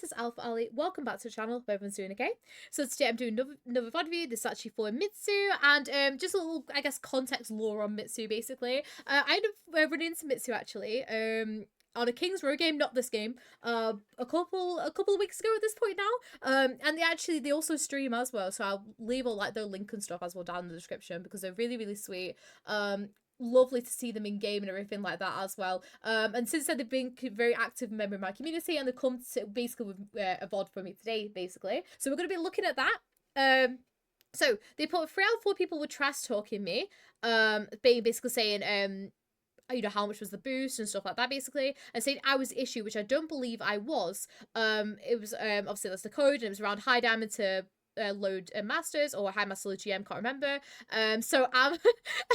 this is Alpha Ali. Welcome back to the channel. Hope everyone's doing okay. So today I'm doing another VOD review. This is actually for Mitsu, and just a little, I guess, context lore on Mitsu, basically. I ended up running into Mitsu, actually, on a King's Row game, not this game, a couple of weeks ago at this point now. And they also stream as well, so I'll leave all like their link and stuff as well down in the description because they're really, really sweet. Lovely to see them in game and everything like that as well. And since then, they've been very active member of my community, and they come to basically with a VOD for me today, basically. So we're going to be looking at that. So they put 3 out of 4 people were trash talking me, basically saying, you know, how much was the boost and stuff like that, basically, and saying I was the issue, which I don't believe I was. It was obviously that's the code, and it was around high diamond to load masters or high master load GM, can't remember. So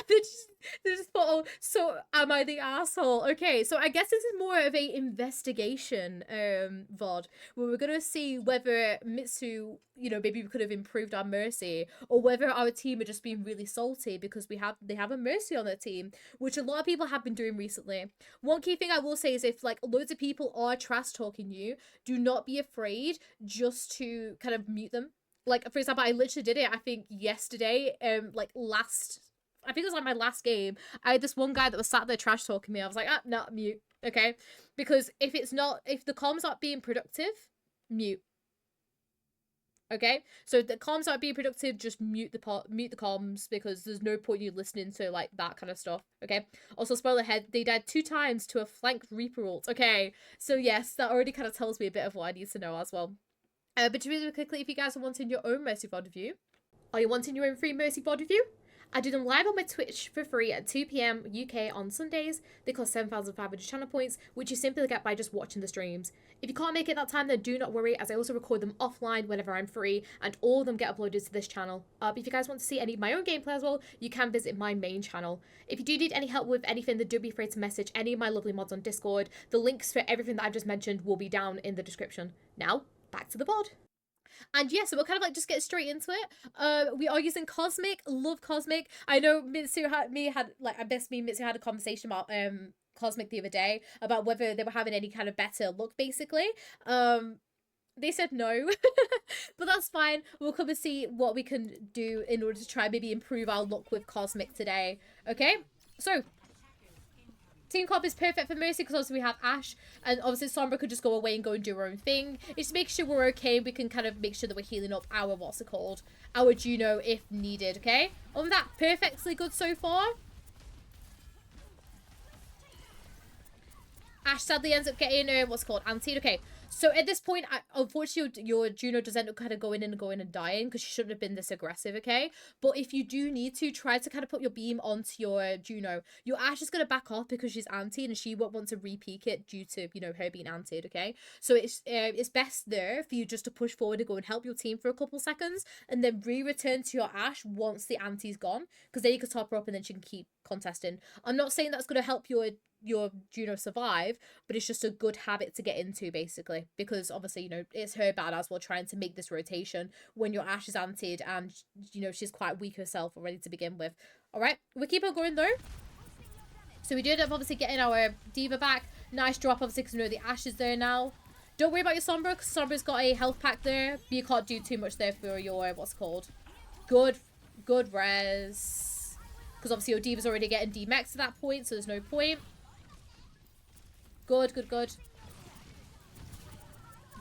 they just thought, oh, so am I the asshole? Okay, so I guess this is more of a investigation VOD where we're gonna see whether Mitsu, you know, maybe we could have improved our mercy, or whether our team are just being really salty because they have a mercy on their team, which a lot of people have been doing recently. One key thing I will say is if like loads of people are trash talking you, do not be afraid just to kind of mute them. Like, for example, I literally did it, I think, yesterday, like, I think it was, like, my last game. I had this one guy that was sat there trash talking me. I was like, no, mute, okay? Because if the comms aren't being productive, mute. Okay? So if the comms aren't being productive, just mute the comms, because there's no point you listening to, like, that kind of stuff, okay? Also, spoiler ahead, they died 2 times to a flank Reaper ult. Okay, so yes, that already kind of tells me a bit of what I need to know as well. But to really quickly, if you guys are wanting your own Mercy VOD review, are you wanting your own free Mercy VOD review? I do them live on my Twitch for free at 2 PM UK on Sundays. They cost 7,500 channel points, which you simply get by just watching the streams. If you can't make it that time, then do not worry, as I also record them offline whenever I'm free, and all of them get uploaded to this channel. But if you guys want to see any of my own gameplay as well, you can visit my main channel. If you do need any help with anything, then don't be afraid to message any of my lovely mods on Discord. The links for everything that I've just mentioned will be down in the description. Now, back to the VOD. And yeah, so we'll kind of like just get straight into it. We are using Cosmic. Love Cosmic. I know Mitsu had a conversation about Cosmic the other day about whether they were having any kind of better look, basically. They said no, but that's fine. We'll come and see what we can do in order to try maybe improve our look with Cosmic today. Okay, so Team Comp is perfect for Mercy because obviously we have Ashe, and obviously Sombra could just go away and go and do her own thing. It's to make sure we're okay. We can kind of make sure that we're healing up our, our Juno if needed, okay? Other than that, perfectly good so far. Ashe sadly ends up getting, antied. Okay, so at this point, unfortunately, your Juno does end up kind of going in and dying because she shouldn't have been this aggressive, okay? But if you do need to, try to kind of put your beam onto your Juno. Your Ashe is going to back off because she's antied and she won't want to re-peek it due to, you know, her being antied, okay? So it's best there for you just to push forward and go and help your team for a couple seconds and then return to your Ashe once the anti's gone, because then you can top her up and then she can keep contesting. I'm not saying that's going to help your Juno survive, but it's just a good habit to get into, basically, because obviously, you know, it's her bad as well trying to make this rotation when your Ashe is antied and, you know, she's quite weak herself already to begin with. All right, we keep on going though. So we do end up obviously getting our D.Va back. Nice drop, obviously, because we know the Ashe is there now. Don't worry about your Sombra, because Sombra's got a health pack there, but you can't do too much there for your, good res, because obviously your D.Va's already getting D-max at that point, so there's no point. Good.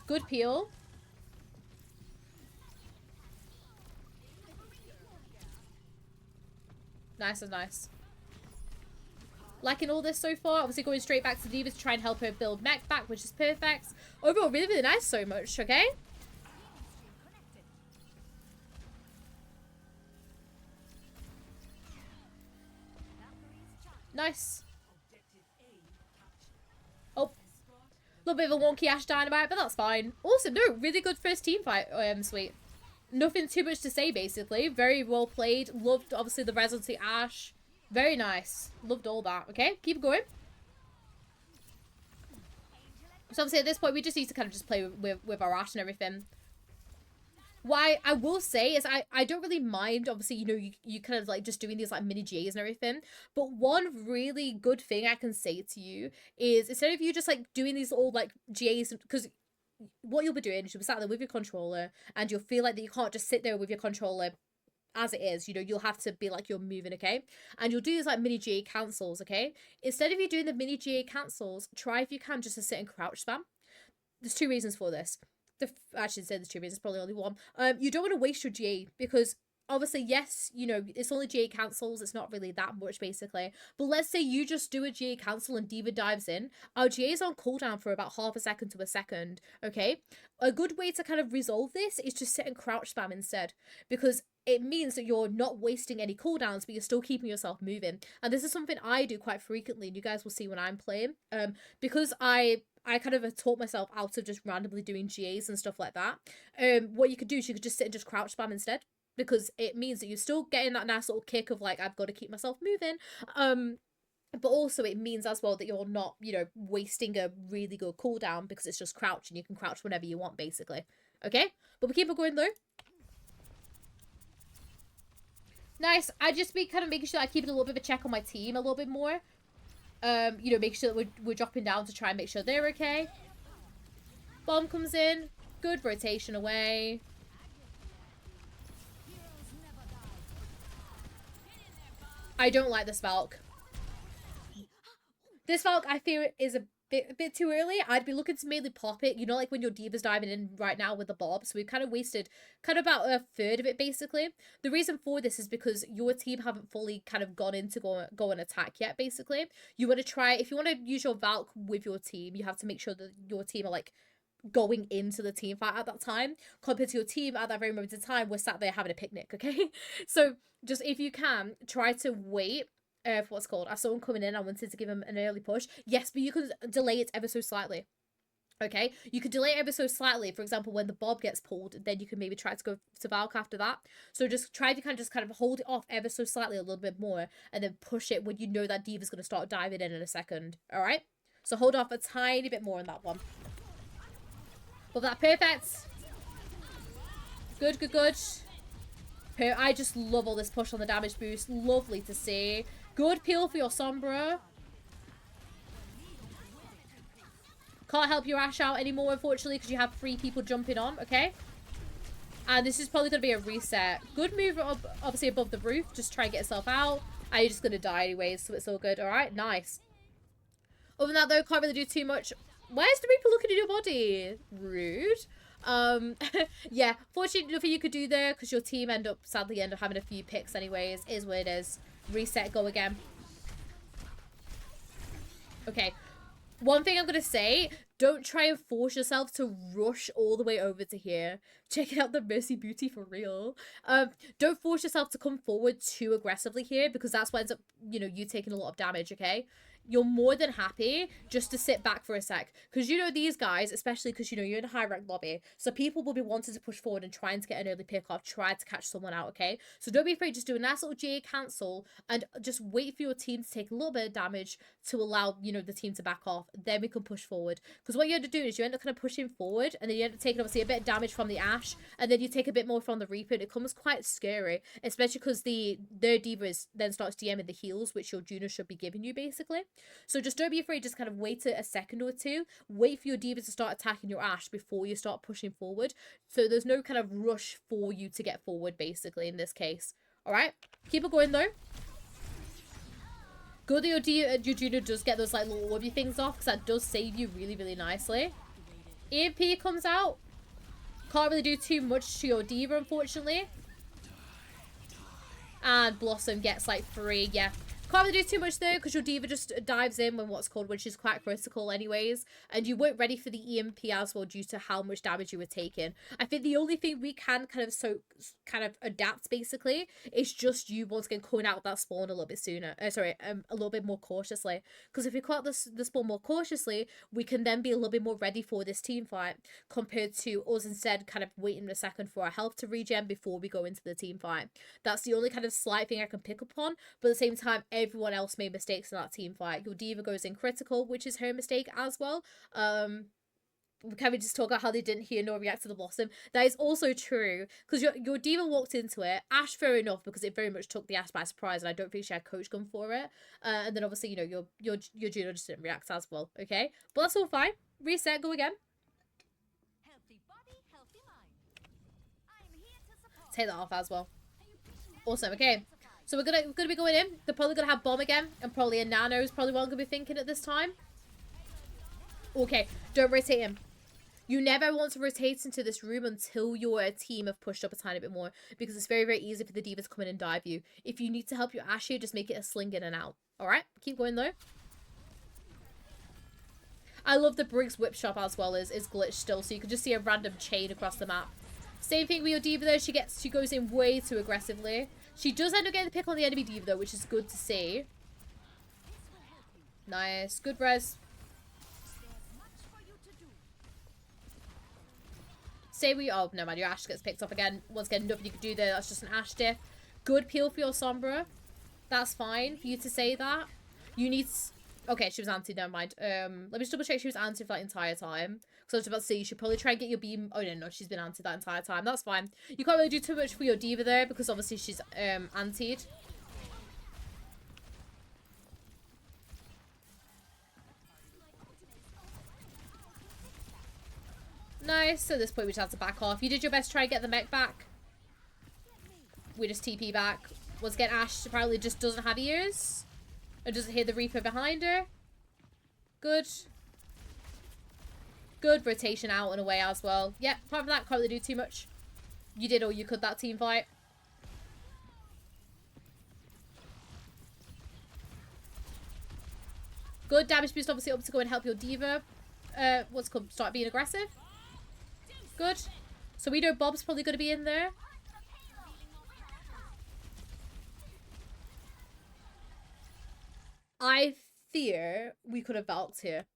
Good peel. Nice. Liking all this so far. Obviously going straight back to D.Va to try and help her build mech back, which is perfect. Overall, really, really nice so much, okay? Nice. Oh, a little bit of a wonky Ashe Dynamite, but that's fine. Also, no, really good first team fight, sweet. Nothing too much to say, basically. Very well played. Loved, obviously, the res onto Ashe. Very nice. Loved all that. Okay, keep going. So, obviously, at this point, we just need to kind of just play with our Ashe and everything. Why I will say is I don't really mind, obviously, you know, you kind of like just doing these like mini GAs and everything, but one really good thing I can say to you is instead of you just like doing these all like GAs, because what you'll be doing is you'll be sat there with your controller, and you'll feel like that you can't just sit there with your controller as it is, you know, you'll have to be like you're moving, okay? And you'll do these like mini GA cancels, okay? Instead of you doing the mini GA cancels, try if you can just to sit and crouch spam. There's two reasons for this. I should say there's two reasons, probably only one. You don't want to waste your GA because obviously, yes, you know, it's only GA cancels, it's not really that much basically. But let's say you just do a GA cancel and D.Va dives in. Our GA is on cooldown for about half a second to a second, okay? A good way to kind of resolve this is just sit and crouch spam instead, because it means that you're not wasting any cooldowns, but you're still keeping yourself moving. And this is something I do quite frequently, and you guys will see when I'm playing. Because I kind of taught myself out of just randomly doing GAs and stuff like that. What you could do is you could just sit and just crouch spam instead, because it means that you're still getting that nice little kick of like, I've got to keep myself moving. But also it means as well that you're not, you know, wasting a really good cooldown because it's just crouch and you can crouch whenever you want basically. Okay? But we keep it going though. Nice. I just be kind of making sure I keep a little bit of a check on my team a little bit more. You know, make sure that we're dropping down to try and make sure they're okay. Bomb comes in. Good rotation away. I don't like this Valk. This Valk, I feel, is a bit too early. I'd be looking to mainly pop it, you know, like when your D.Va's diving in right now with the Bob. So we've kind of wasted kind of about a third of it, basically. The reason for this is because your team haven't fully kind of gone in to go and attack yet, basically. You want to try, if you want to use your Valk with your team, you have to make sure that your team are, like, going into the team fight at that time, compared to your team at that very moment in time, we're sat there having a picnic, okay? So just, if you can, try to wait for what's called. I saw him coming in. I wanted to give him an early push. Yes, but you could delay it ever so slightly. Okay, you could delay it ever so slightly. For example, when the Bob gets pulled, then you can maybe try to go to Valk after that. So just try to kind of hold it off ever so slightly a little bit more, and then push it when you know that D.Va's going to start diving in a second. All right, so hold off a tiny bit more on that one. But that perfect. Good, good, good. I just love all this push on the damage boost. Lovely to see. Good peel for your Sombra. Can't help your Ashe out anymore, unfortunately, because you have 3 people jumping on, okay? And this is probably going to be a reset. Good move, obviously, above the roof. Just try and get yourself out. And you're just going to die anyways, so it's all good. All right, nice. Other than that, though, can't really do too much. Where's the Reaper looking at your body? Rude. Yeah, fortunately, nothing you could do there, because your team sadly end up having a few picks anyways. Is what it is. Reset, go again. Okay. One thing I'm going to say, don't try and force yourself to rush all the way over to here. Check out the Mercy Booty for real. Don't force yourself to come forward too aggressively here, because that's what ends up, you know, you taking a lot of damage, okay? You're more than happy just to sit back for a sec. Because, you know, these guys, especially because, you know, you're in a high rank lobby, so people will be wanting to push forward and trying to get an early pick off, try to catch someone out, okay? So don't be afraid, just do a nice little GA cancel and just wait for your team to take a little bit of damage to allow, you know, the team to back off. Then we can push forward. Because what you end up doing is you end up kind of pushing forward, and then you end up taking, obviously, a bit of damage from the Ashe, and then you take a bit more from the Reaper, and it becomes quite scary, especially because their D.Va then starts DMing the heals, which your Juno should be giving you, basically. So just don't be afraid, just kind of wait a second or two. Wait for your D.Va to start attacking your Ashe before you start pushing forward. So there's no kind of rush for you to get forward, basically, in this case. Alright? Keep it going, though. Good that your Juno does get those, like, little orbby things off, because that does save you really, really nicely. EMP comes out. Can't really do too much to your D.Va, unfortunately. And Blossom gets, like, 3. Yeah. Can't really do too much though, because your D.Va just dives in when she's quite critical anyways, and you weren't ready for the EMP as well due to how much damage you were taking. I think the only thing we can kind of adapt basically is just you once again coming out of that spawn a little bit sooner. A little bit more cautiously, because if we come out the spawn more cautiously, we can then be a little bit more ready for this team fight compared to us instead kind of waiting a second for our health to regen before we go into the team fight. That's the only kind of slight thing I can pick up on, but at the same time, everyone else made mistakes in that team fight. Your D.Va goes in critical, which is her mistake as well. Can we just talk about how they didn't hear nor react to the Blossom? That is also true, because your D.Va walked into it. Ashe, fair enough, because it very much took the Ashe by surprise, and I don't think she had coach gun for it. And then obviously, you know, your Juno just didn't react as well, okay? But that's all fine. Reset, go again. Take that off as well. Awesome. Okay. So we're gonna be going in. They're probably gonna have bomb again, and probably a nano is probably what I'm gonna be thinking at this time. Okay, don't rotate him. You never want to rotate into this room until your team have pushed up a tiny bit more, because it's very, very easy for the D.Vas to come in and dive you. If you need to help your Ashe here, just make it a sling in and out. Alright, keep going though. I love the Briggs whip shop as well is glitched still, so you can just see a random chain across the map. Same thing with your D.Va though, she goes in way too aggressively. She does end up getting the pick on the enemy D.Va though, which is good to see. Nice, good res. Say we, oh no man, your Ashe gets picked up again. Once again, nothing you can do there, that's just an Ashe diff. Good peel for your Sombra. That's fine for you to say that. You need, okay, she was anti, never mind. Let me just double check she was anti for that entire time. Because I was about to say, you should probably try and get your beam, oh no, she's been anti that entire time, that's fine. You can't really do too much for your D.Va there, because obviously she's antied. Nice, so at this point we just have to back off. You did your best to try and get the mech back. We just TP back. Once again, Ashe apparently just doesn't have ears. And doesn't hear the Reaper behind her. Good. Good rotation out and away as well. Yep, apart from that, can't really do too much. You did all you could that team fight. Good damage boost obviously up to go and help your D.Va. What's called start being aggressive. Good. So we know Bob's probably going to be in there. I fear we could have Valked here.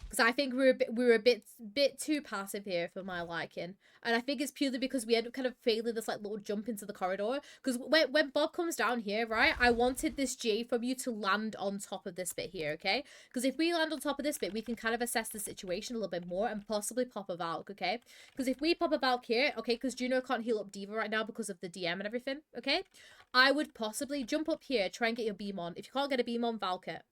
Because I think we were a bit too passive here for my liking. And I think it's purely because we end up kind of failing this like little jump into the corridor. Because when Bob comes down here, right, I wanted this J from you to land on top of this bit here, okay? Because if we land on top of this bit, we can kind of assess the situation a little bit more and possibly pop a Valk, okay? Because if we pop a Valk here, okay, because Juno can't heal up D.Va right now because of the DM and everything, okay? I would possibly jump up here, try and get your beam on. If you can't get a beam on, Valk it.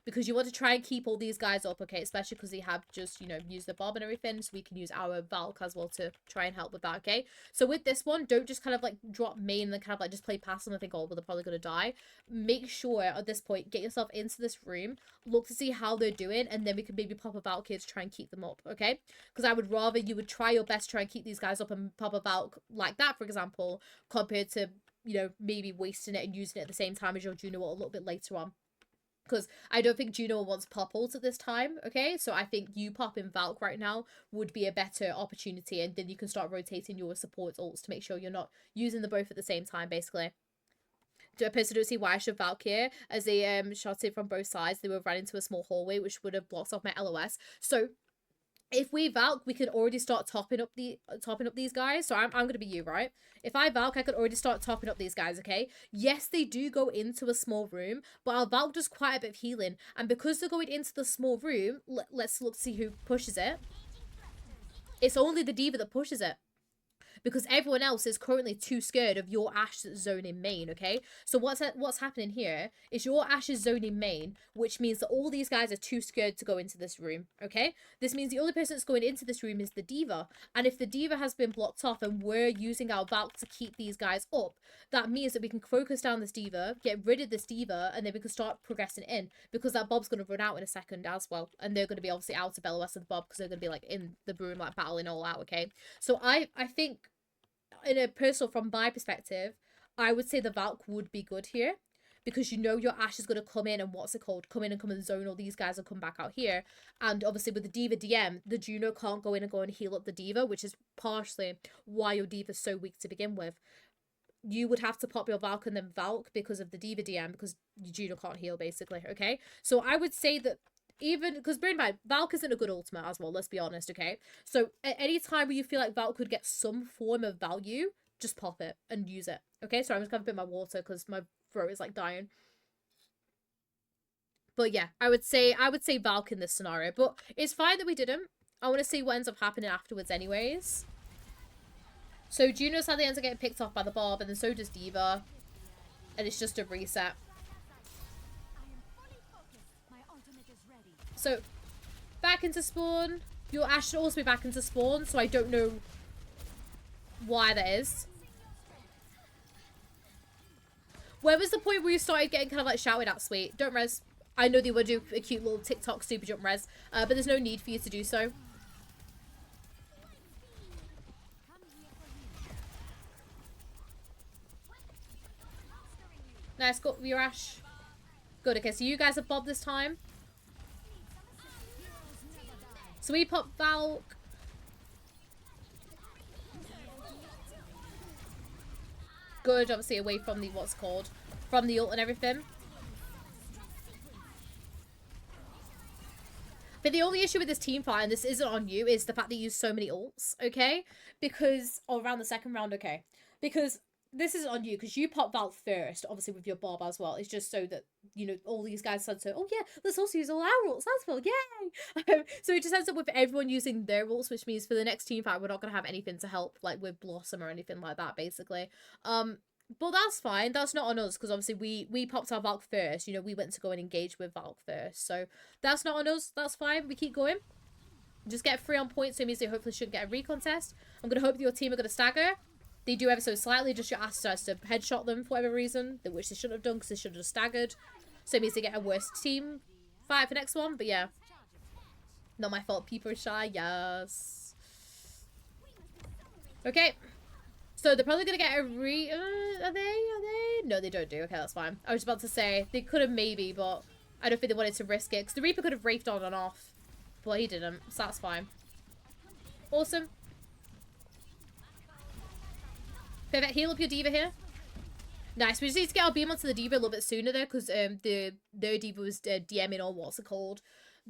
Because you want to try and keep all these guys up, okay? Especially because they have just, you know, used the Bob and everything. So we can use our Valk as well to try and help with that, okay? So with this one, don't just kind of like drop main and then kind of like just play past them and think, oh, well, they're probably going to die. Make sure at this point, get yourself into this room. Look to see how they're doing. And then we can maybe pop a Valk here to try and keep them up, okay? Because I would rather you would try your best to try and keep these guys up and pop a Valk like that, for example, compared to, you know, maybe wasting it and using it at the same time as your Juno a little bit later on. Because I don't think Juno wants pop ults at this time, okay? So I think you popping Valk right now would be a better opportunity, and then you can start rotating your support ults to make sure you're not using them both at the same time, basically. I personally don't see why I should Valk here, as they shot it from both sides. They were running into a small hallway, which would have blocked off my LOS. So if we Valk, we can already start topping up these guys. So I'm gonna be you, right? If I Valk, I could already start topping up these guys, okay? Yes, they do go into a small room, but our Valk does quite a bit of healing. And because they're going into the small room, let's look to see who pushes it. It's only the D.Va that pushes it. Because everyone else is currently too scared of your Ashe zoning main, okay? So what's happening here is your Ashe is zoning main, which means that all these guys are too scared to go into this room, okay? This means the only person that's going into this room is the D.Va. And if the D.Va has been blocked off and we're using our Valk to keep these guys up, that means that we can focus down this D.Va, get rid of this D.Va, and then we can start progressing in. Because that Bob's going to run out in a second as well. And they're going to be obviously out of LOS of the Bob because they're going to be like in the room, like battling all out, okay? So I think, in a personal, from my perspective, I would say the Valk would be good here, because you know your Ashe is going to come in and come in and come and zone all these guys and come back out here. And obviously with the D.Va DM, the Juno can't go in and heal up the D.Va, which is partially why your D.Va is so weak to begin with. You would have to pop your Valk and then Valk because of the D.Va DM, because your Juno can't heal, basically, okay? So I would say that, even because bear in mind, Valk isn't a good ultimate as well, let's be honest, okay? So at any time where you feel like Valk could get some form of value, just pop it and use it, okay? So I'm just gonna bit my water because my throat is like dying. But yeah, I would say Valk in this scenario, but it's fine that we didn't. I want to see what ends up happening afterwards anyways. So Juno sadly ends up getting picked off by the Bob, and then so does D.Va, and it's just a reset. So, back into spawn. Your Ashe should also be back into spawn, so I don't know. why that is. Where was the point where you started getting kind of like shouted at, sweet? Don't res. I know they would do a cute little TikTok super jump res, but there's no need for you to do so. Nice, got your Ash. Good, okay, so you guys have bobbed this time. So we pop Valk. Good, obviously away from the, what's called, from the ult and everything. But the only issue with this team fight, and this isn't on you, is the fact that you use so many ults, okay? Because, or around the second round, okay. Because this is on you, because you pop Valk first, obviously with your Bob as well. It's just so that, you know, all these guys said so, oh yeah, let's also use all our ults as well, yay! So it just ends up with everyone using their ults, which means for the next team fight, we're not going to have anything to help, like with Blossom or anything like that, basically. But that's fine. That's not on us because obviously we popped our Valk first. You know, we went to go and engage with Valk first. So that's not on us. That's fine. We keep going. Just get 3 on point, so it means they hopefully shouldn't get a recontest. I'm going to hope that your team are going to stagger. They do ever so slightly. Just your ass starts to headshot them for whatever reason, which they shouldn't have done because they should have just staggered. So it means they get a worse team fight for next one. But yeah, not my fault. People are shy. Yes. Okay. So they're probably going to get a are they? No, they don't do. Okay, that's fine. I was about to say, they could have maybe, but I don't think they wanted to risk it. Because the Reaper could have rafed on and off. But he didn't, so that's fine. Awesome. Perfect. Heal up your D.Va here. Nice. We just need to get our beam onto the D.Va a little bit sooner there. Because their D.Va was DMing all, what's it called?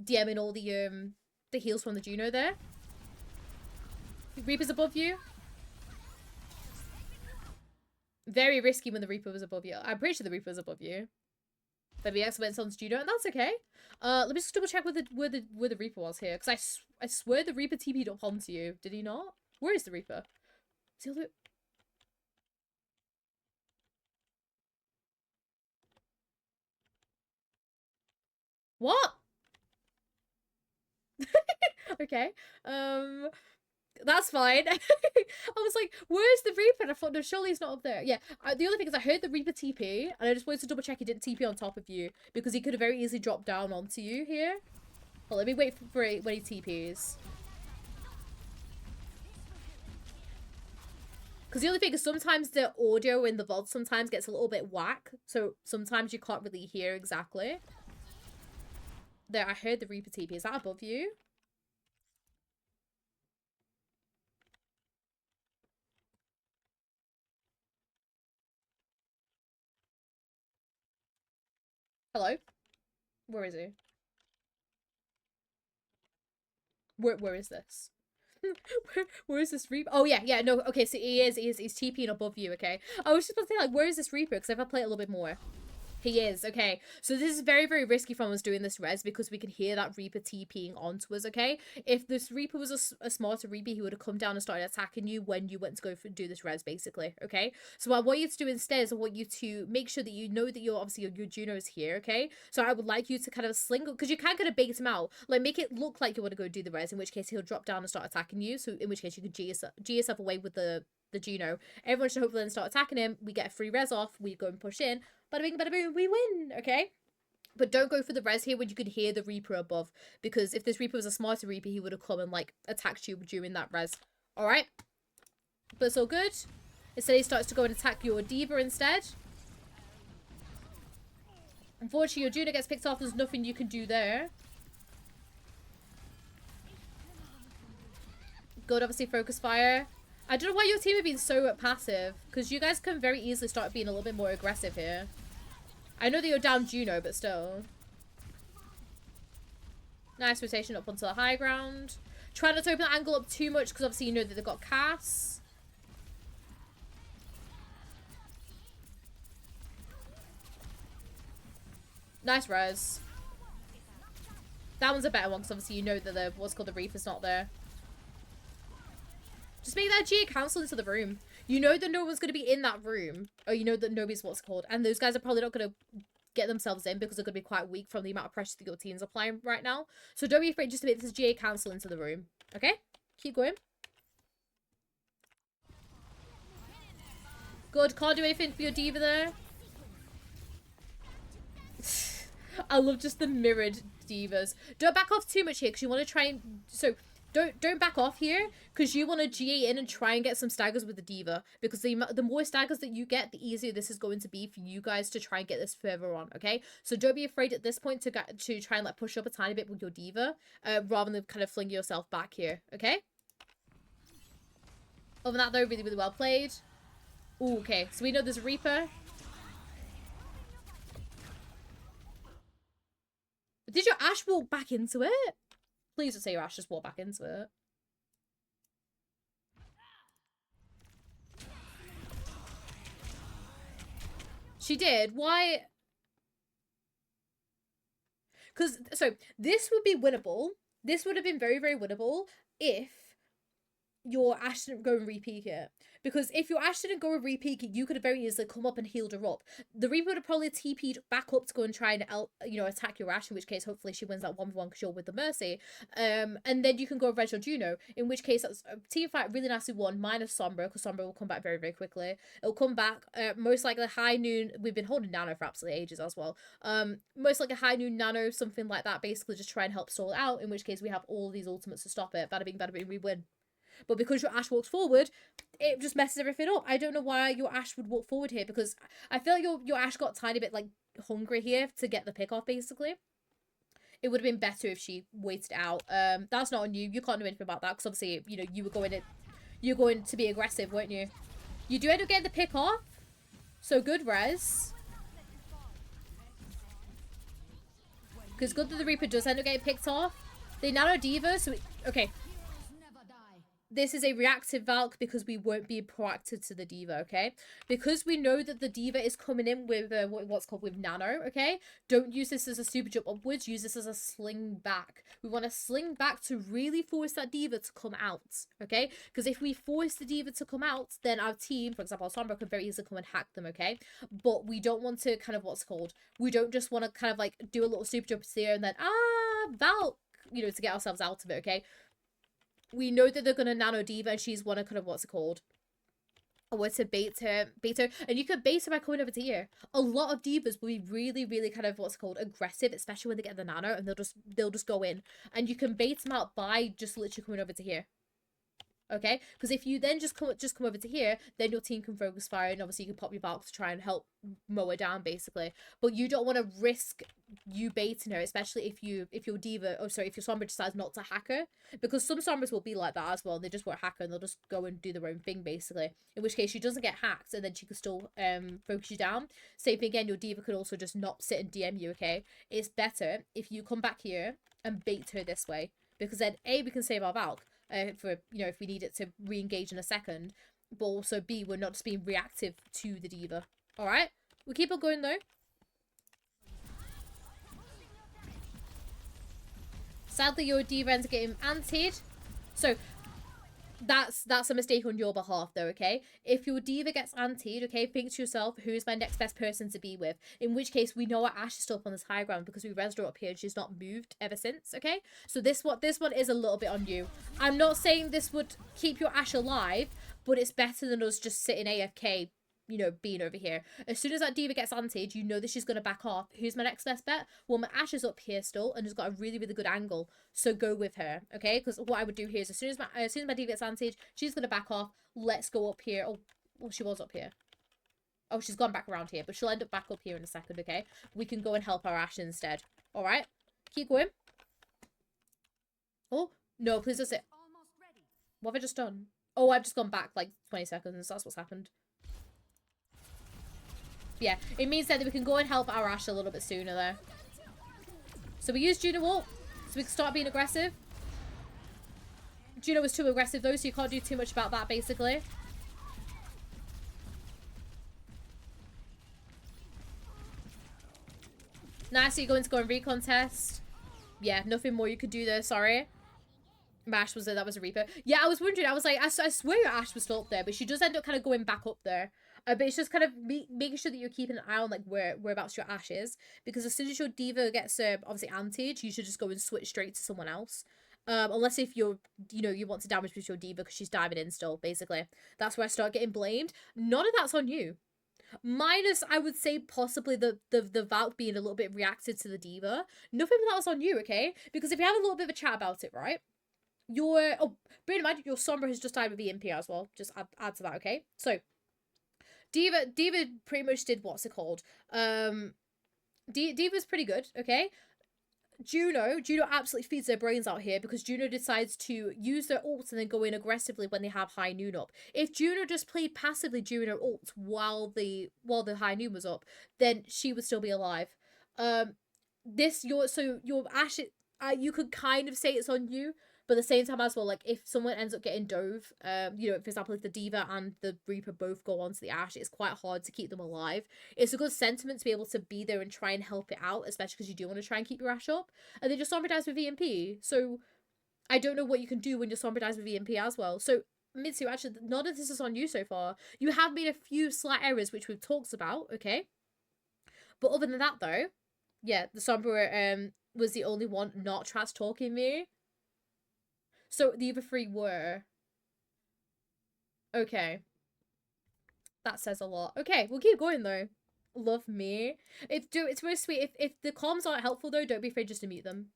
DMing all the heals from the Juno there. Reaper's above you. Very risky when the Reaper was above you. I'm pretty sure the Reaper was above you. But we accidentally went on Juno, and that's okay. Let me just double check where the Reaper was here, because I swear the Reaper TP'd up onto you. Did he not? Where is the Reaper? Is he on the... What? Okay. That's fine. I was like, where's the Reaper? And I thought, no, surely he's not up there. Yeah, the other thing is I heard the Reaper TP, and I just wanted to double check he didn't TP on top of you, because he could have very easily dropped down onto you here. Well, let me wait for it when he TPs. Because the other thing is sometimes the audio in the VOD sometimes gets a little bit whack, so sometimes you can't really hear exactly. There, I heard the Reaper TP. Is that above you? Hello? Where is he? Where is this? where is this Reaper? Oh, yeah, no, okay, so he's TPing above you, okay? I was just about to say, like, where is this Reaper? Because if I play it a little bit more. He is, okay. So this is very, very risky from us doing this res because we can hear that Reaper TPing onto us, okay? If this Reaper was a smarter Reaper, he would have come down and started attacking you when you went to go do this res, basically, okay? So what I want you to do instead is I want you to make sure that you know that you're, obviously, your Juno is here, okay? So I would like you to kind of sling, because you can't kind of bait him out. Like, make it look like you want to go do the res, in which case he'll drop down and start attacking you. So in which case you could G yourself away with the Juno. Everyone should hopefully then start attacking him. We get a free res off. We go and push in. Bada bing, bada boom, we win, okay? But don't go for the res here when you could hear the Reaper above, because if this Reaper was a smarter Reaper, he would have come and, like, attacked you during that res. Alright? But it's all good. Instead, he starts to go and attack your D.Va instead. Unfortunately, your Juno gets picked off. There's nothing you can do there. Good, obviously, focus fire. I don't know why your team have been so passive, because you guys can very easily start being a little bit more aggressive here. I know that you're down Juno, but still. Nice rotation up onto the high ground. Try not to open the angle up too much, because obviously you know that they've got Cass. Nice res. That one's a better one, because obviously you know that the what's called the Reaper's not there. Just make that GA council into the room. You know that no one's going to be in that room. Or you know that nobody's what's called. And those guys are probably not going to get themselves in because they're going to be quite weak from the amount of pressure that your team's applying right now. So don't be afraid just to make this GA council into the room. Okay? Keep going. Good. Can't do anything for your diva there. I love just the mirrored divas. Don't back off too much here because you want to try and... So, don't back off here because you want to GA in and try and get some staggers with the diva. Because the more staggers that you get, the easier this is going to be for you guys to try and get this further on, okay? So don't be afraid at this point to try and like push up a tiny bit with your diva rather than kind of fling yourself back here, okay? Other than that though, really, really well played. Ooh, okay, so we know there's a Reaper. Did your Ashe walk back into it? Please don't say your Ashe just walked back into it. She did. Why? Because, so, this would be winnable. This would have been very, very winnable if your Ashe didn't go and re-peek it. Because if your Ashe didn't go and re-peek it, you could have very easily come up and healed her up. The Reaper would have probably TP'd back up to go and try and, you know, attack your Ashe, in which case hopefully she wins that 1v1 because you're with the Mercy. And then you can go Reg or Juno, in which case that's a team fight really nicely won, minus Sombra, because Sombra will come back very, very quickly. It'll come back, most likely high noon. We've been holding Nano for absolutely ages as well. Most likely high noon Nano, something like that, basically just try and help stall it out, in which case we have all these ultimates to stop it. Bada bing, we win. But because your Ashe walks forward, it just messes everything up. I don't know why your Ashe would walk forward here, because I feel like your Ashe got a tiny bit, like, hungry here to get the pick off, basically. It would have been better if she waited out. That's not on you. You can't do anything about that, because obviously, you know, you're going to be aggressive, weren't you? You do end up getting the pick off. So good res. Because good that the Reaper does end up getting picked off. They nano diva, so okay. This is a reactive Valk because we won't be proactive to the diva, okay? Because we know that the diva is coming in with what's called with nano, okay? Don't use this as a super jump upwards. Use this as a sling back. We want to sling back to really force that diva to come out, okay? Because if we force the diva to come out, then our team, for example, Sombra could very easily come and hack them, okay? But we don't want to kind of we don't just want to kind of like do a little super jump here and then Valk, you know, to get ourselves out of it, okay? We know that they're going to nano diva and she's one of kind of I want to bait her, and you can bait her by coming over to here. A lot of divas will be really, really kind of aggressive, especially when they get the nano, and they'll just go in, and you can bait them out by just literally coming over to here. Okay, because if you then just come over to here, then your team can focus fire, and obviously you can pop your Valk to try and help mow her down, basically. But you don't want to risk you baiting her, especially if your diva, if your Sombra decides not to hack her, because some Sombras will be like that as well. They just won't hack her, and they'll just go and do their own thing, basically. In which case she doesn't get hacked, and then she can still focus you down. Same thing again. Your diva could also just not sit and DM you. Okay, it's better if you come back here and bait her this way, because then A, we can save our Valk. For, you know, if we need it to re-engage in a second, but also B, we're not just being reactive to the diva. Alright, we'll keep it going though. Sadly, your diva ends up getting antied, so that's a mistake on your behalf though, okay? If your diva gets antied, okay, think to yourself, who's my next best person to be with? In which case, we know our Ashe is still up on this high ground because we resed her up here and she's not moved ever since, okay? So this one is a little bit on you. I'm not saying this would keep your Ashe alive, but it's better than us just sitting AFK, you know, being over here. As soon as that diva gets antied, you know that she's going to back off. Who's my next best bet? Well, my Ashe is up here still and has got a really, really good angle. So go with her, okay? Because what I would do here is as soon as my diva gets antied, she's going to back off. Let's go up here. Oh, well, she was up here. Oh, she's gone back around here, but she'll end up back up here in a second, okay? We can go and help our Ashe instead. All right? Keep going. Oh, no, please that's it. What have I just done? Oh, I've just gone back like 20 seconds. That's what's happened. Yeah, it means that we can go and help our Ashe a little bit sooner there. So we use Juno ult, so we can start being aggressive. Juno was too aggressive though, so you can't do too much about that, basically. Nice, so you're going to go and recontest. Yeah, nothing more you could do there, sorry. My Ashe was there, that was a Reaper. Yeah, I was wondering, I was like, I swear your Ashe was still up there, but she does end up kind of going back up there. But it's just kind of making sure that you're keeping an eye on like whereabouts your Ashe is, because as soon as your diva gets obviously antied, you should just go and switch straight to someone else. Unless if you're, you want to damage boost your diva because she's diving in still, basically. That's where I start getting blamed. None of that's on you. Minus, I would say, possibly the Valk being a little bit reactive to the diva. Nothing of that was on you, okay? Because if you have a little bit of a chat about it, right? Bear in mind, your Sombra has just died with EMP as well. Just add to that, okay? So, Diva pretty much did, what's it called? Diva's pretty good, okay? Juno absolutely feeds their brains out here because Juno decides to use their ults and then go in aggressively when they have high noon up. If Juno just played passively during her ults while the high noon was up, then she would still be alive. Your Ashe, you could kind of say it's on you, but at the same time as well, like if someone ends up getting dove, for example, if the Diva and the Reaper both go onto the Ashe, it's quite hard to keep them alive. It's a good sentiment to be able to be there and try and help it out, especially because you do want to try and keep your Ashe up. And then your Sombra dies with EMP, so I don't know what you can do when your Sombra dies with EMP as well. So Mitsu, actually, none of this is on you so far. You have made a few slight errors, which we've talked about, okay? But other than that, though, yeah, the Sombra was the only one not trash talking me. So the other three were. Okay. That says a lot. Okay, we'll keep going though. Love me. It's very sweet. If the comms aren't helpful though, don't be afraid just to mute them.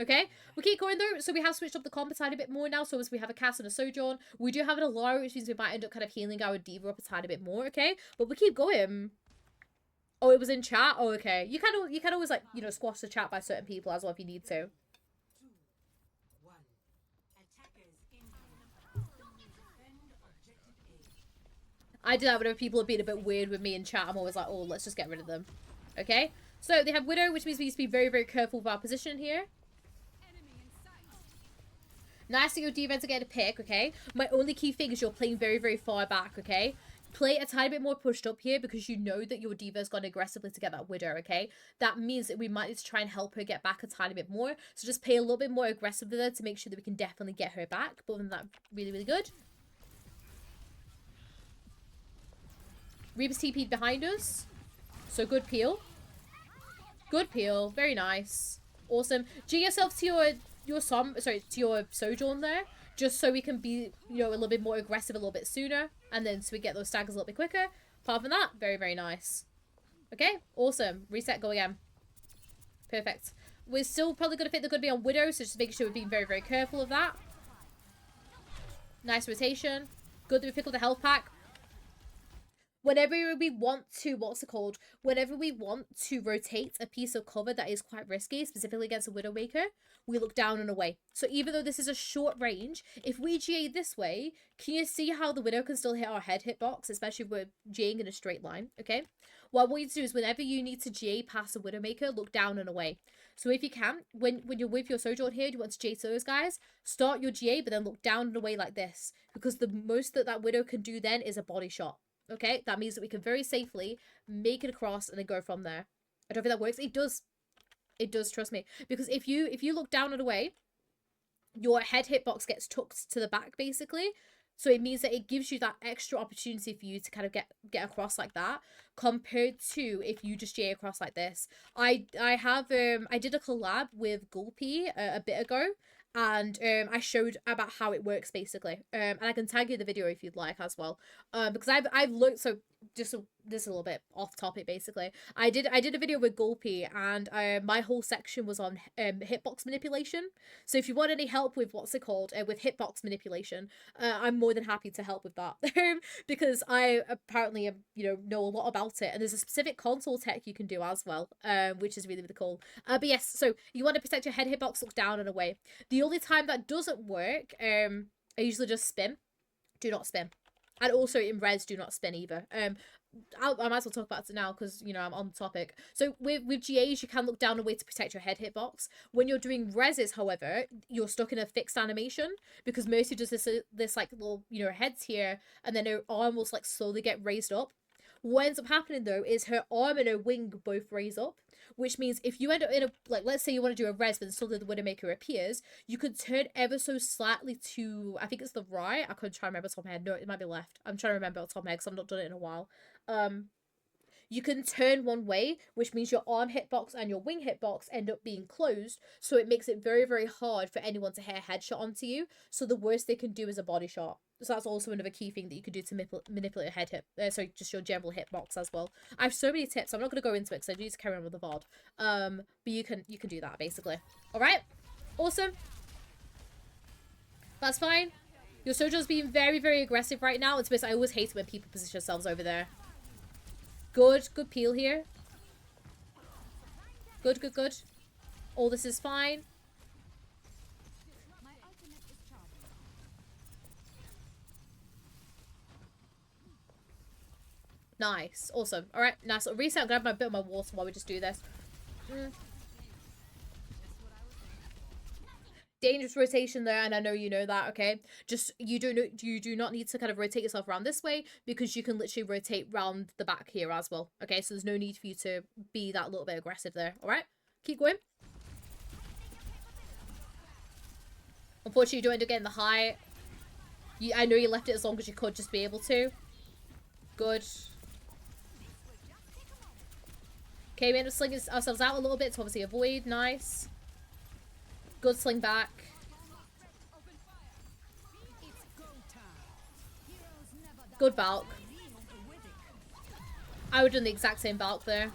Okay, we keep going though. So we have switched up the comp a tiny bit more now. So as we have a Cass and a Sojourn, we do have an Alara, which means we might end up kind of healing our Diva up a tiny bit more. Okay, but we keep going. Oh, it was in chat. Oh, okay. You can always like squash the chat by certain people as well if you need to. I do that whenever people are being a bit weird with me in chat. I'm always like, oh, let's just get rid of them. Okay? So they have Widow, which means we need to be very, very careful with our position here. Nice that your defense are getting a pick, okay? My only key thing is you're playing very, very far back, okay? Play a tiny bit more pushed up here because you know that your Diva's gone aggressively to get that Widow, okay? That means that we might need to try and help her get back a tiny bit more. So just play a little bit more aggressive with her to make sure that we can definitely get her back. But other than that, really, really good. Reaper's TP'd behind us. So good peel. Good peel. Very nice. Awesome. G yourself to your Sojourn there. Just so we can be, a little bit more aggressive a little bit sooner. And then so we get those staggers a little bit quicker. Apart from that, very, very nice. Okay, awesome. Reset, go again. Perfect. We're still probably going to fit the good be on Widow, so just making sure we're being very, very careful of that. Nice rotation. Good that we pick up the health pack. Whenever we want to, whenever we want to rotate a piece of cover that is quite risky, specifically against a Widowmaker, we look down and away. So even though this is a short range, if we GA this way, can you see how the Widow can still hit our head hitbox, especially if we're GAing in a straight line, okay? What I want you to do is whenever you need to GA past a Widowmaker, look down and away. So if you can, when you're with your Sojourn here, you want to GA to those guys, start your GA, but then look down and away like this. Because the most that Widow can do then is a body shot. Okay, that means that we can very safely make it across and then go from there. I don't think that works. It does. It does, trust me. Because if you look down and away, your head hitbox gets tucked to the back, basically. So it means that it gives you that extra opportunity for you to kind of get across like that, compared to if you just GA across like this. I did a collab with Gulpy a bit ago, and I showed about how it works basically. And I can tag you the video if you'd like as well. Because I've looked, so just this a little bit off topic basically. I did a video with Gulpy, and my whole section was on hitbox manipulation. So if you want any help with with hitbox manipulation, I'm more than happy to help with that. Because I apparently know a lot about it, and there's a specific console tech you can do as well, which is really, really cool. But yes, so you want to protect your head hitbox, look down and away. The only time that doesn't work, I usually just spin. Do not spin. And also in res, do not spin either. I might as well talk about it now because, I'm on the topic. So with GAs, you can look down and away to protect your head hitbox. When you're doing reses, however, you're stuck in a fixed animation because Mercy does this like little, heads here, and then her arm will like slowly get raised up. What ends up happening though is her arm and her wing both raise up, which means if you end up in a, like, let's say you want to do a res, but suddenly the Widowmaker appears, you could turn ever so slightly to, I think it's the right. I couldn't try to remember off the top of my head. No, it might be left. I'm trying to remember off the top of my head because I've not done it in a while. you can turn one way, which means your arm hitbox and your wing hitbox end up being closed. So it makes it very, very hard for anyone to hit a headshot onto you. So the worst they can do is a body shot. So that's also another key thing that you could do to manipulate your head hit. Sorry, just your general hitbox as well. I have so many tips. I'm not going to go into it because I need to carry on with the VOD. But you can do that basically. All right, awesome. That's fine. Your Sojo's being very, very aggressive right now. It's because I always hate it when people position themselves over there. Good peel here. Good. All this is fine. Nice. Awesome. Alright, nice little reset. I'll grab my bit of my water while we just do this. Dangerous rotation there, and I know you know that, okay? Just, you do not need to kind of rotate yourself around this way, because you can literally rotate round the back here as well, okay? So there's no need for you to be that little bit aggressive there, alright? Keep going. Unfortunately, you don't end up getting the high. I know you left it as long as you could just be able to. Good. Okay, we end up slinging ourselves out a little bit to obviously avoid. Nice. Good sling back. Good bulk. I would have done the exact same bulk there.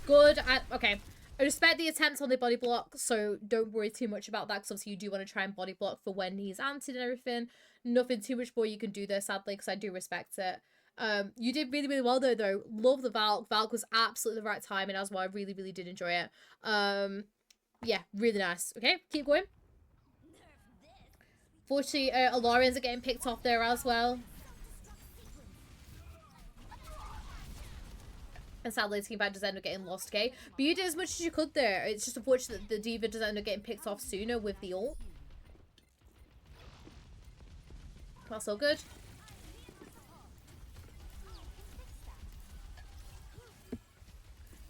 Good. Okay. I respect the attempts on the body block, so don't worry too much about that, because obviously you do want to try and body block for when he's anted and everything. Nothing too much more you can do there, sadly, because I do respect it. You did really, really well though. Love the Valk. Valk was absolutely the right timing as well. I really, really did enjoy it. Yeah, really nice. Okay, keep going. Fortunately, Alarians are getting picked off there as well. And sadly, the team fight does end up getting lost, okay? But you did as much as you could there. It's just unfortunate that the D.Va does end up getting picked off sooner with the ult. That's all good.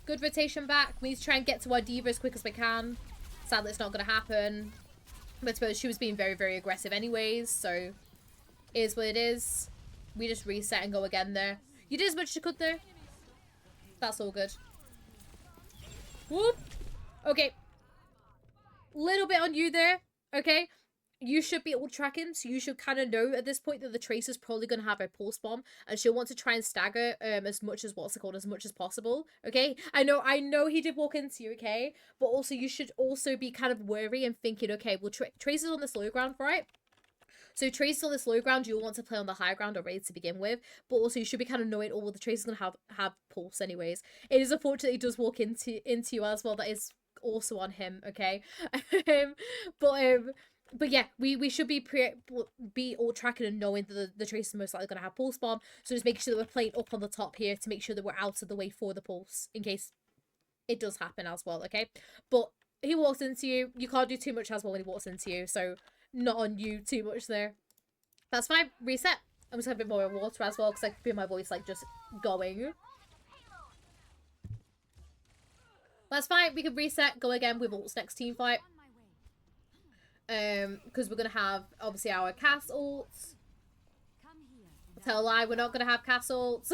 Good rotation back. We need to try and get to our D.Va as quick as we can. Sadly, it's not going to happen. But I suppose she was being very, very aggressive anyways, so it is what it is. We just reset and go again there. You did as much as you could there. That's all good. Whoop. Okay. Little bit on you there. Okay. You should be ult tracking, so you should kind of know at this point that the Tracer's probably going to have a pulse bomb, and she'll want to try and stagger as much as as much as possible. Okay, I know he did walk into you, okay, but also you should also be kind of wary and thinking, okay, well, Tracer's on this low ground, right? So Tracer's on this low ground, you'll want to play on the high ground already to begin with, but also you should be kind of knowing, oh, well, the Tracer's going to have pulse anyways. It is unfortunate he does walk into you as well. That is also on him, okay? But yeah, we should be all tracking and knowing that the Tracer's most likely going to have pulse bomb. So just making sure that we're playing up on the top here to make sure that we're out of the way for the pulse in case it does happen as well, okay? But he walks into you. You can't do too much as well when he walks into you, so not on you too much there. That's fine. Reset. I'm just going to have a bit more water as well because I can feel my voice like just going. That's fine. We can reset. Go again with ult's next team fight. Because we're gonna have obviously our cast ults. Tell a lie, we're not gonna have cast ults.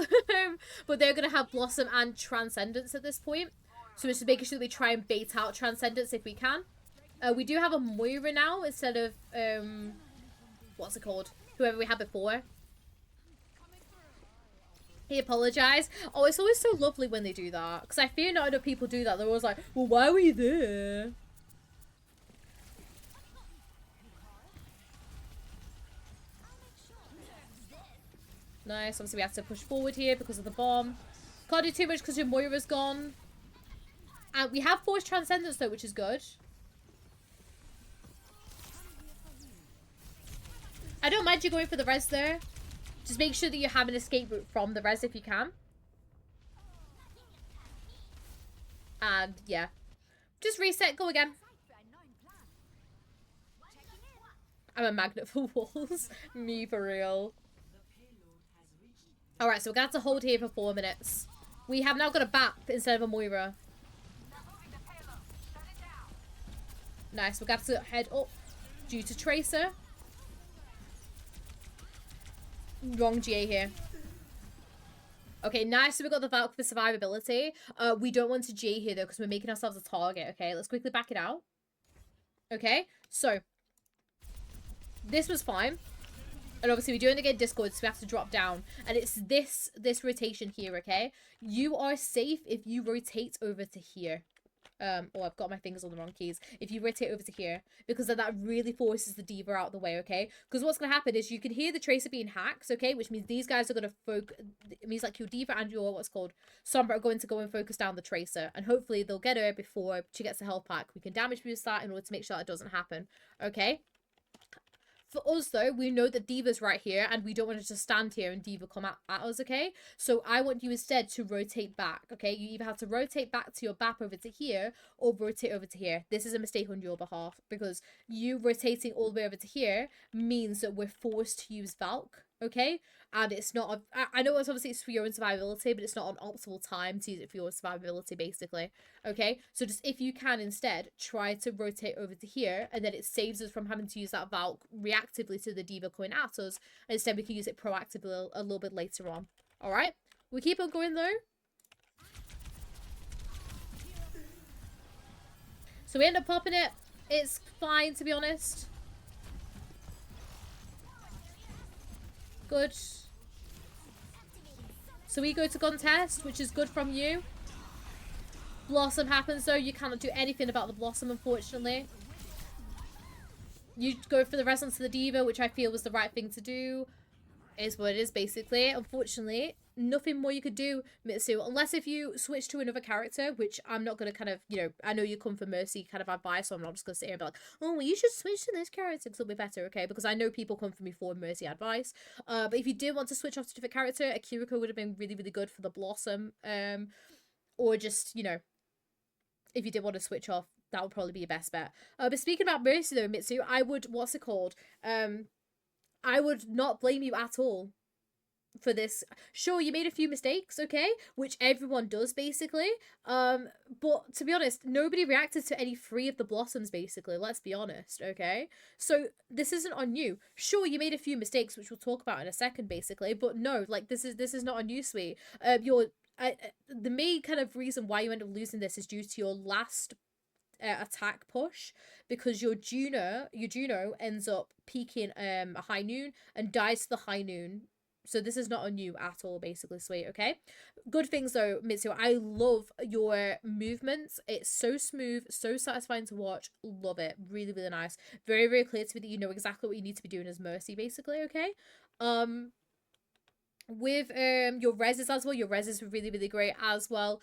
But they're gonna have Blossom and Transcendence at this point. So we're just making sure that we try and bait out Transcendence if we can. We do have a Moira now instead of what's it called? Whoever we had before. He apologized. Oh, it's always so lovely when they do that. Because I fear not enough people do that. They're always like, well, why were you there? Nice. Obviously, we have to push forward here because of the bomb. Can't do too much because your Moira's gone. And we have Force Transcendence, though, which is good. I don't mind you going for the res there. Just make sure that you have an escape route from the res if you can. And, yeah. Just reset. Go again. I'm a magnet for walls. Me, for real. Alright, so we're going to have to hold here for 4 minutes. We have now got a BAP instead of a Moira. Nice, we're going to have to head up due to Tracer. Wrong GA here. Okay, nice. So we got the Valk for survivability. We don't want to GA here though, because we're making ourselves a target. Okay, let's quickly back it out. Okay, so this was fine. And obviously we do only get Discord, so we have to drop down. And it's this rotation here, okay? You are safe if you rotate over to here. Oh, I've got my fingers on the wrong keys. If you rotate over to here, because then that really forces the diva out of the way, okay? Because what's going to happen is you can hear the tracer being hacked, okay? Which means these guys are going to focus. It means like your diva and your, what's called, Sombra are going to go and focus down the tracer. And hopefully they'll get her before she gets the health pack. We can damage boost that in order to make sure that doesn't happen, okay? For us, though, we know that Diva's right here, and we don't want to just stand here and Diva come at us, okay? So I want you instead to rotate back, okay? You either have to rotate back to your BAP over to here, or rotate over to here. This is a mistake on your behalf, because you rotating all the way over to here means that we're forced to use Valk, okay? And it's not, I know it's obviously it's for your own survivability, but it's not an optimal time to use it for your survivability, basically, okay? So just, if you can instead, try to rotate over to here, and then it saves us from having to use that Valk reactively to the Diva coming at us, and instead we can use it proactively a little bit later on, alright? We keep on going though. So we end up popping it. It's fine, to be honest. Good. So we go to contest, which is good from you. Blossom happens though. You cannot do anything about the Blossom, unfortunately. You go for the resonance of the Diva, which I feel was the right thing to do. Is what it is, basically. Unfortunately, nothing more you could do, Mitsu, unless if you switch to another character, which I'm not going to kind of, you know, I know you come for Mercy kind of advice, so I'm not just going to sit here and be like, oh, well, you should switch to this character because it'll be better, okay? Because I know people come for me for Mercy advice. But if you did want to switch off to a different character, Akiriko would have been really, really good for the Blossom. Or just, you know, if you did want to switch off, that would probably be your best bet. But speaking about Mercy, though, Mitsu, I would, what's it called? I would not blame you at all for this. Sure, you made a few mistakes, okay? Which everyone does, basically. But to be honest, nobody reacted to any 3 of the Blossoms, basically. Let's be honest, okay? So this isn't on you. Sure, you made a few mistakes, which we'll talk about in a second, basically. But no, like, this is not on you, sweet. The main kind of reason why you end up losing this is due to your last attack push, because your Juno ends up peaking a high noon and dies to the high noon. So this is not on you at all, basically, sweet, okay? Good things though, Mitsu. I love your movements. It's so smooth, so satisfying to watch. Love it. Really, really nice. Very, very clear to me that you know exactly what you need to be doing as Mercy, basically, okay? With your reses as well, your reses were really, really great as well.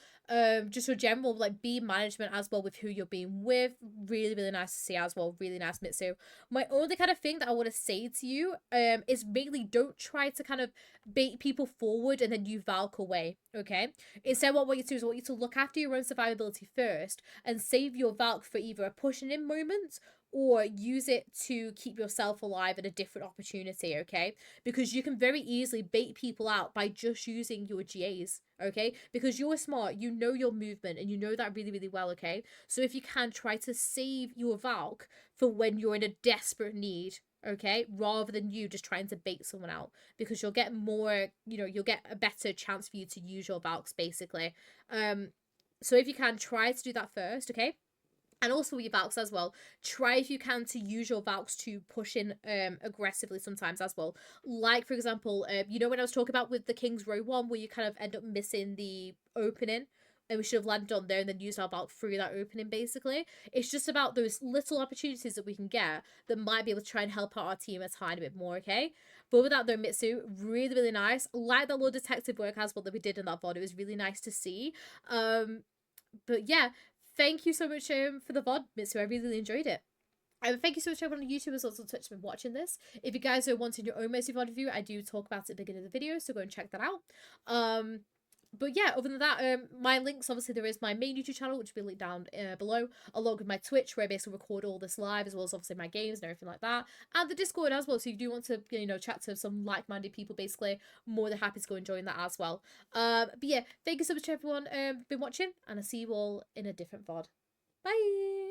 Just your general like beam management as well with who you're being with, really, really nice to see as well. Really nice, Mitsu. My only kind of thing that I want to say to you is mainly don't try to kind of bait people forward and then you Valk away, okay? Instead, what I want you to do is I want you to look after your own survivability first and save your Valk for either a pushing in moment or use it to keep yourself alive at a different opportunity, okay? Because you can very easily bait people out by just using your GAs, okay? Because you're smart, you know your movement, and you know that really, really well, okay? So if you can, try to save your Valk for when you're in a desperate need, okay? Rather than you just trying to bait someone out. Because you'll get more, you know, you'll get a better chance for you to use your Valks, basically. So if you can, try to do that first, okay? And also with your Valks as well, try if you can to use your Valks to push in aggressively sometimes as well. Like, for example, you know when I was talking about with the King's Row one where you kind of end up missing the opening and we should have landed on there and then used our Valk through that opening, basically. It's just about those little opportunities that we can get that might be able to try and help out our team a tiny bit more, okay? But with that though, Mitsu, really, really nice. Like that little detective work as well that we did in that VOD. It was really nice to see. But yeah, thank you so much for the VOD, Mitsu. I really, really enjoyed it. Thank you so much everyone on YouTube as also touched been watching this. If you guys are wanting your own Mercy VOD review, I do talk about it at the beginning of the video, so go and check that out. But yeah, other than that, my links, obviously there is my main YouTube channel, which will be linked down below, along with my Twitch, where I basically record all this live, as well as obviously my games and everything like that, and the Discord as well, so if you do want to, you know, chat to some like-minded people, basically, more than happy to go and join that as well. But yeah, thank you so much everyone been watching, and I'll see you all in a different VOD. Bye!